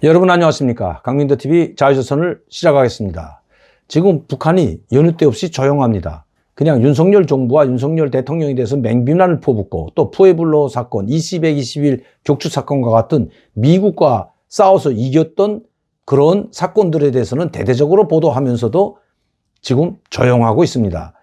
여러분 안녕하십니까. 강민도TV 자유조선을 시작하겠습니다. 지금 북한이 여느 때 없이 조용합니다. 그냥 윤석열 정부와 윤석열 대통령에 대해서 맹비난을 퍼붓고 또 푸에블로 사건, 2121 격추 사건과 같은 미국과 싸워서 이겼던 그런 사건들에 대해서는 대대적으로 보도하면서도 지금 조용하고 있습니다.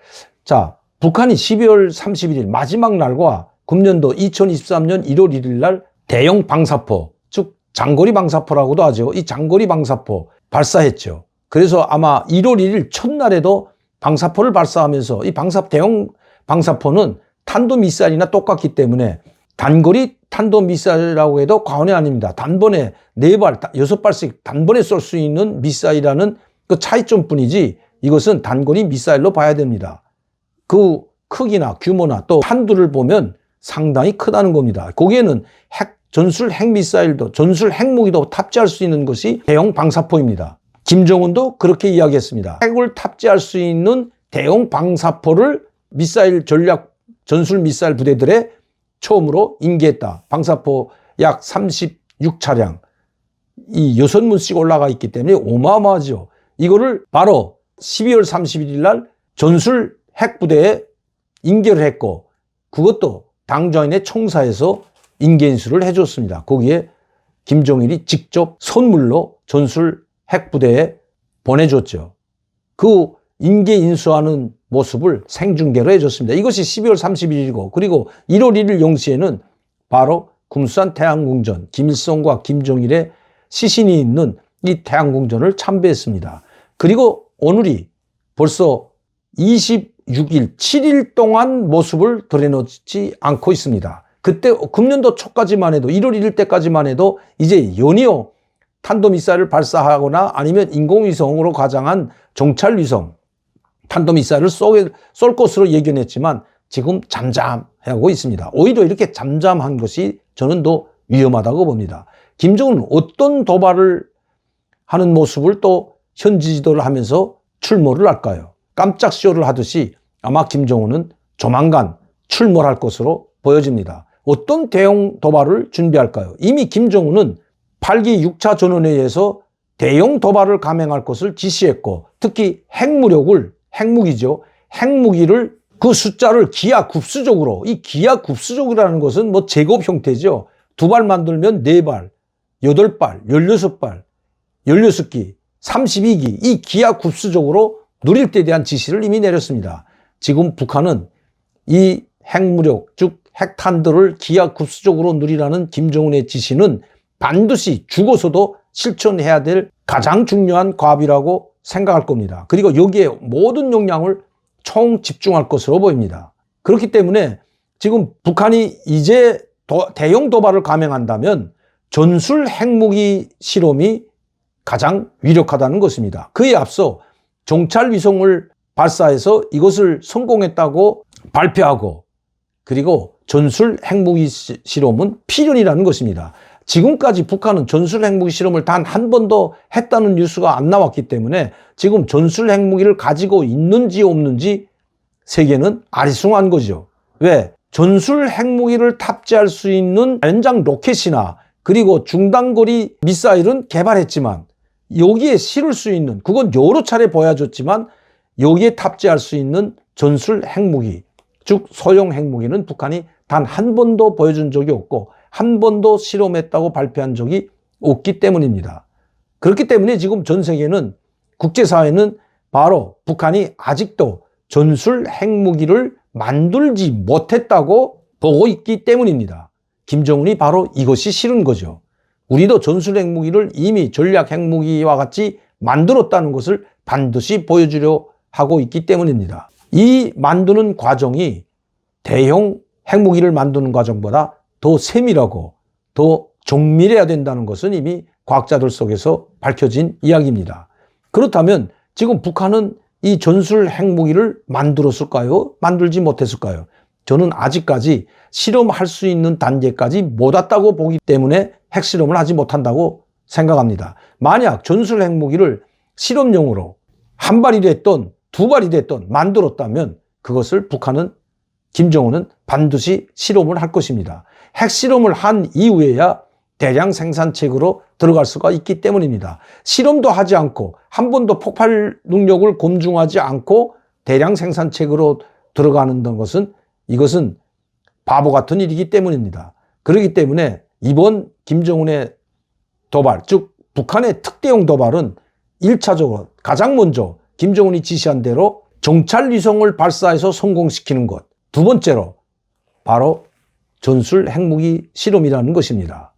자, 북한이 12월 31일 마지막 날과 금년도 2023년 1월 1일 날 대형 방사포, 즉 장거리 방사포라고도 하죠. 이 장거리 방사포 발사했죠. 그래서 아마 1월 1일 첫날에도 방사포를 발사하면서 이 대형 방사포는 탄도미사일이나 똑같기 때문에 단거리 탄도미사일이라고 해도 과언이 아닙니다. 단번에 4발, 6발씩 단번에 쏠 수 있는 미사일이라는 그 차이점뿐이지 이것은 단거리 미사일로 봐야 됩니다. 그 크기나 규모나 또 한도를 보면 상당히 크다는 겁니다. 거기에는 전술 핵미사일도 전술 핵무기도 탑재할 수 있는 것이 대형 방사포입니다. 김정은도 그렇게 이야기했습니다. 핵을 탑재할 수 있는 대형 방사포를 미사일 전술 미사일 부대들에 처음으로 인계했다. 방사포 약 36차량, 이 6문씩 올라가 있기 때문에 어마어마하죠. 이거를 바로 12월 31일 날 전술 핵부대에 인계를 했고, 그것도 당정인의 총사에서 인계인수를 해줬습니다. 거기에 김정일이 직접 선물로 전술 핵부대에 보내줬죠. 그 인계인수하는 모습을 생중계로 해줬습니다. 이것이 12월 31일이고, 그리고 1월 1일 0시에는 바로 금수산 태양궁전, 김일성과 김정일의 시신이 있는 이 태양궁전을 참배했습니다. 그리고 오늘이 벌써 26일, 7일 동안 모습을 드러내지 않고 있습니다. 그때 금년도 초까지만 해도 1월 1일 때까지만 해도 이제 연이어 탄도미사일을 발사하거나 아니면 인공위성으로 가장한 정찰위성 탄도미사일을 쏠 것으로 예견했지만 지금 잠잠하고 있습니다. 오히려 이렇게 잠잠한 것이 저는 더 위험하다고 봅니다. 김정은은 어떤 도발을 하는 모습을 또 현지 지도를 하면서 출몰을 할까요? 깜짝 쇼를 하듯이 아마 김정은은 조만간 출몰할 것으로 보여집니다. 어떤 대형 도발을 준비할까요? 이미 김정은은 8기 6차 전원회의에서 대형 도발을 감행할 것을 지시했고, 특히 핵무기죠. 핵무기를 그 숫자를 기하급수적으로, 이 기하급수적이라는 것은 뭐 제곱 형태죠. 2발 만들면 4발, 8발, 16발, 16기, 32기, 이 기하급수적으로 누릴 때 대한 지시를 이미 내렸습니다. 지금 북한은 이 핵무력, 즉 핵탄두를 기하급수적으로 누리라는 김정은의 지시는 반드시 죽어서도 실천해야 될 가장 중요한 과업이라고 생각할 겁니다. 그리고 여기에 모든 역량을 총 집중할 것으로 보입니다. 그렇기 때문에 지금 북한이 이제 대형 도발을 감행한다면 전술 핵무기 실험이 가장 위력하다는 것입니다. 그에 앞서 정찰위성을 발사해서 이것을 성공했다고 발표하고, 그리고 전술 핵무기 실험은 필연이라는 것입니다. 지금까지 북한은 전술 핵무기 실험을 단 한 번도 했다는 뉴스가 안 나왔기 때문에 지금 전술 핵무기를 가지고 있는지 없는지 세계는 아리송한 거죠. 왜? 전술 핵무기를 탑재할 수 있는 연장 로켓이나 그리고 중단거리 미사일은 개발했지만 여기에 실을 수 있는, 그건 여러 차례 보여줬지만 여기에 탑재할 수 있는 전술 핵무기, 즉 소형 핵무기는 북한이 단 한 번도 보여준 적이 없고 한 번도 실험했다고 발표한 적이 없기 때문입니다. 그렇기 때문에 지금 전 세계는, 국제사회는 바로 북한이 아직도 전술 핵무기를 만들지 못했다고 보고 있기 때문입니다. 김정은이 바로 이것이 싫은 거죠. 우리도 전술 핵무기를 이미 전략 핵무기와 같이 만들었다는 것을 반드시 보여주려 하고 있기 때문입니다. 이 만드는 과정이 대형 핵무기를 만드는 과정보다 더 세밀하고 더 정밀해야 된다는 것은 이미 과학자들 속에서 밝혀진 이야기입니다. 그렇다면 지금 북한은 이 전술 핵무기를 만들었을까요? 만들지 못했을까요? 저는 아직까지 실험할 수 있는 단계까지 못 왔다고 보기 때문에 핵실험을 하지 못한다고 생각합니다. 만약 전술 핵무기를 실험용으로 한 발이 됐던 2발이 됐던 만들었다면 그것을 북한은, 김정은은 반드시 실험을 할 것입니다. 핵실험을 한 이후에야 대량 생산책으로 들어갈 수가 있기 때문입니다. 실험도 하지 않고 한 번도 폭발 능력을 검증하지 않고 대량 생산책으로 들어가는 것은 이것은 바보 같은 일이기 때문입니다. 그렇기 때문에 이번 김정은의 도발, 즉 북한의 특대용 도발은 1차적으로 가장 먼저 김정은이 지시한 대로 정찰위성을 발사해서 성공시키는 것, 두 번째로 바로 전술 핵무기 실험이라는 것입니다.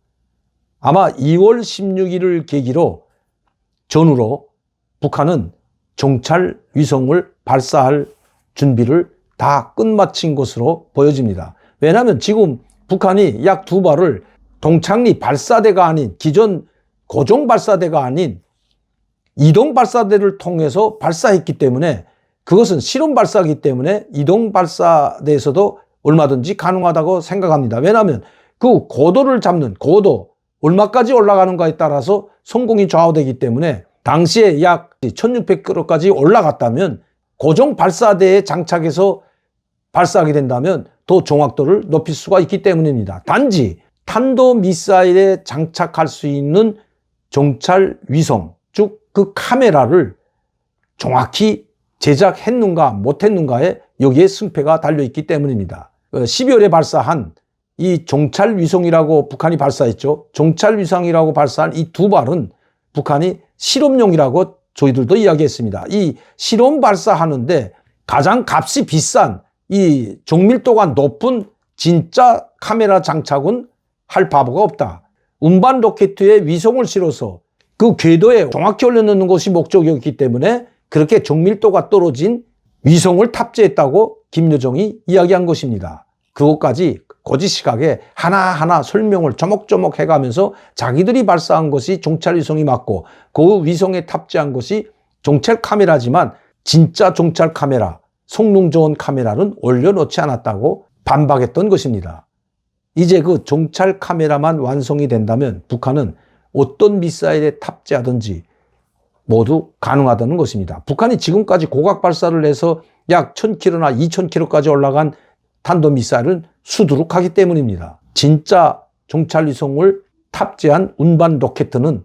아마 2월 16일을 계기로 전후로 북한은 정찰위성을 발사할 준비를 다 끝마친 것으로 보여집니다. 왜냐하면 지금 북한이 약 2발을 동창리 발사대가 아닌 기존 고정 발사대가 아닌 이동 발사대를 통해서 발사했기 때문에 그것은 실험 발사이기 때문에 이동 발사대에서도 얼마든지 가능하다고 생각합니다. 왜냐하면 그 고도를 잡는 고도 얼마까지 올라가는가에 따라서 성공이 좌우되기 때문에 당시에 약 1600km까지 올라갔다면 고정 발사대에 장착해서 발사하게 된다면 더 정확도를 높일 수가 있기 때문입니다. 단지 탄도미사일에 장착할 수 있는 정찰 위성, 즉 그 카메라를 정확히 제작했는가 못했는가에 여기에 승패가 달려있기 때문입니다. 12월에 발사한 이 정찰 위성이라고 북한이 발사했죠. 정찰 위성이라고 발사한 이 2발은 북한이 실험용이라고 저희들도 이야기했습니다. 이 실험 발사하는데 가장 값이 비싼 이 정밀도가 높은 진짜 카메라 장착은 할 바보가 없다. 운반 로켓에 위성을 실어서 그 궤도에 정확히 올려놓는 것이 목적이었기 때문에 그렇게 정밀도가 떨어진 위성을 탑재했다고 김여정이 이야기한 것입니다. 그것까지 거짓 시각에 하나하나 설명을 조목조목 해가면서 자기들이 발사한 것이 정찰위성이 맞고 그 위성에 탑재한 것이 정찰 카메라지만 진짜 정찰 카메라, 성능 좋은 카메라는 올려놓지 않았다고 반박했던 것입니다. 이제 그 정찰 카메라만 완성이 된다면 북한은 어떤 미사일에 탑재하든지 모두 가능하다는 것입니다. 북한이 지금까지 고각 발사를 해서 약 1000km나 2000km까지 올라간 탄도미사일은 수두룩하기 때문입니다. 진짜 정찰위성을 탑재한 운반 로켓은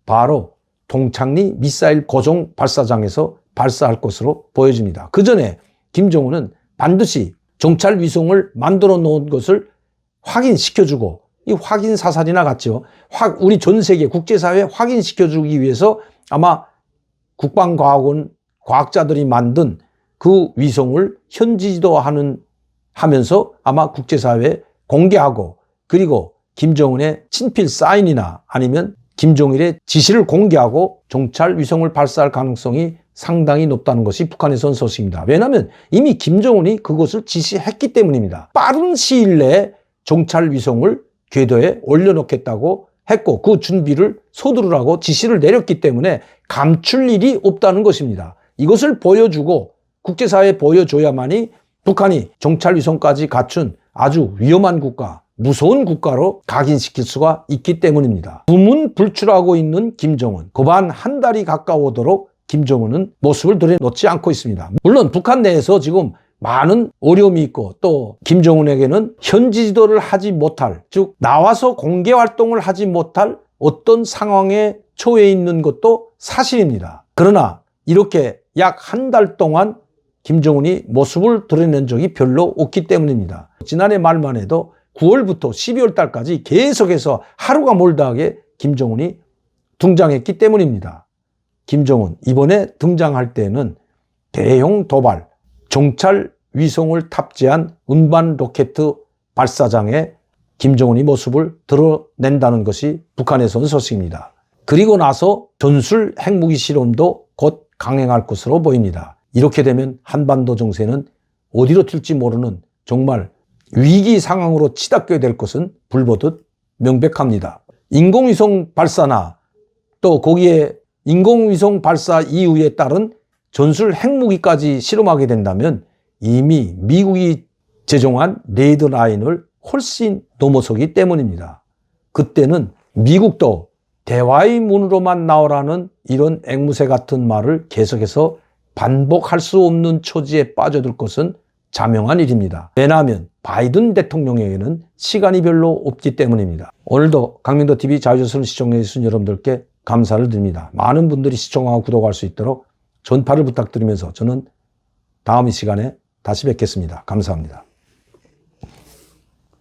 바로 동창리 미사일 고정 발사장에서 발사할 것으로 보여집니다. 그 전에 김정은은 반드시 정찰위성을 만들어 놓은 것을 확인시켜주고 이 확인 사살이나 같죠. 우리 전 세계 국제사회에 확인시켜주기 위해서 아마 국방과학원 과학자들이 만든 그 위성을 현지지도하면서 아마 국제사회에 공개하고 그리고 김정은의 친필 사인이나 아니면 김정일의 지시를 공개하고 정찰 위성을 발사할 가능성이 상당히 높다는 것이 북한에서 온 소식입니다. 왜냐하면 이미 김정은이 그것을 지시했기 때문입니다. 빠른 시일 내에 정찰 위성을 궤도에 올려놓겠다고 했고 그 준비를 서두르라고 지시를 내렸기 때문에 감출 일이 없다는 것입니다. 이것을 보여주고 국제사회에 보여줘야만이 북한이 정찰 위성까지 갖춘 아주 위험한 국가, 무서운 국가로 각인시킬 수가 있기 때문입니다. 두문불출하고 있는 김정은, 거반 한 달이 가까워오도록 김정은은 모습을 드러놓지 않고 있습니다. 물론 북한 내에서 지금 많은 어려움이 있고 또 김정은에게는 현지 지도를 하지 못할, 즉 나와서 공개 활동을 하지 못할 어떤 상황에 처해 있는 것도 사실입니다. 그러나 이렇게 약 한 달 동안 김정은이 모습을 드러낸 적이 별로 없기 때문입니다. 지난해 말만 해도 9월부터 12월 달까지 계속해서 하루가 멀다하게 김정은이 등장했기 때문입니다. 김정은 이번에 등장할 때는 대형 도발, 정찰 위성을 탑재한 운반 로켓 발사장에 김정은이 모습을 드러낸다는 것이 북한에서 온 소식입니다. 그리고 나서 전술 핵무기 실험도 곧 강행할 것으로 보입니다. 이렇게 되면 한반도 정세는 어디로 튈지 모르는 정말 위기 상황으로 치닫게 될 것은 불보듯 명백합니다. 인공위성 발사나 또 거기에 인공위성 발사 이후에 따른 전술 핵무기까지 실험하게 된다면 이미 미국이 제정한 레드라인을 훨씬 넘어서기 때문입니다. 그때는 미국도 대화의 문으로만 나오라는 이런 앵무새 같은 말을 계속해서 반복할 수 없는 처지에 빠져들 것은 자명한 일입니다. 왜냐하면 바이든 대통령에게는 시간이 별로 없기 때문입니다. 오늘도 강민도TV 자유조선을 시청해주신 여러분들께 감사를 드립니다. 많은 분들이 시청하고 구독할 수 있도록 전파를 부탁드리면서 저는 다음 이 시간에 다시 뵙겠습니다. 감사합니다.